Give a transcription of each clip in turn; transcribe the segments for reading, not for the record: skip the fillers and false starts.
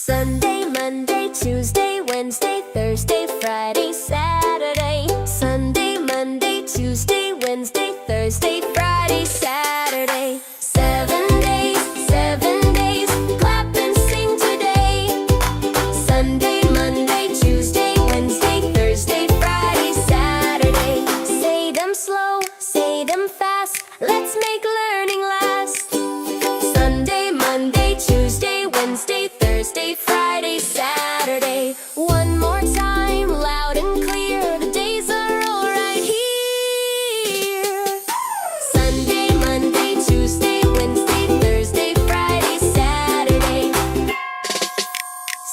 Sunday, Monday, Tuesday, Wednesday, Thursday, Friday, Saturday. Sunday, Monday, Tuesday, Wednesday, Thursday, Friday, Saturday. 7 days, clap and sing today. Sunday, Monday, Tuesday, Wednesday, Thursday, Friday, Saturday. Say them slow, say them fast, let's make learning last. Sunday, Monday, Tuesday, Wednesday, Thursday, Friday, Saturday. One more time, loud and clear, the days are all right here. Sunday, Monday, Tuesday, Wednesday, Thursday, Friday, Saturday.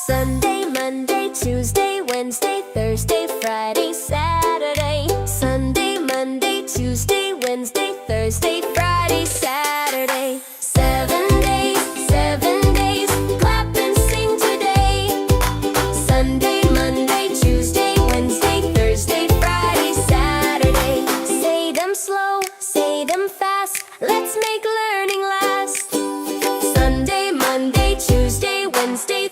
Sunday, Monday, Tuesday, Wednesday, Thursday, Friday, Saturday. Sunday, Monday, Tuesday, Wednesday, Thursday, Friday, Saturday. 7 days, clap and sing today. Sunday, Monday, Tuesday, Wednesday, Thursday, Friday, Saturday. Say them slow, say them fast, let's make learning last. Sunday, Monday, Tuesday, Wednesday,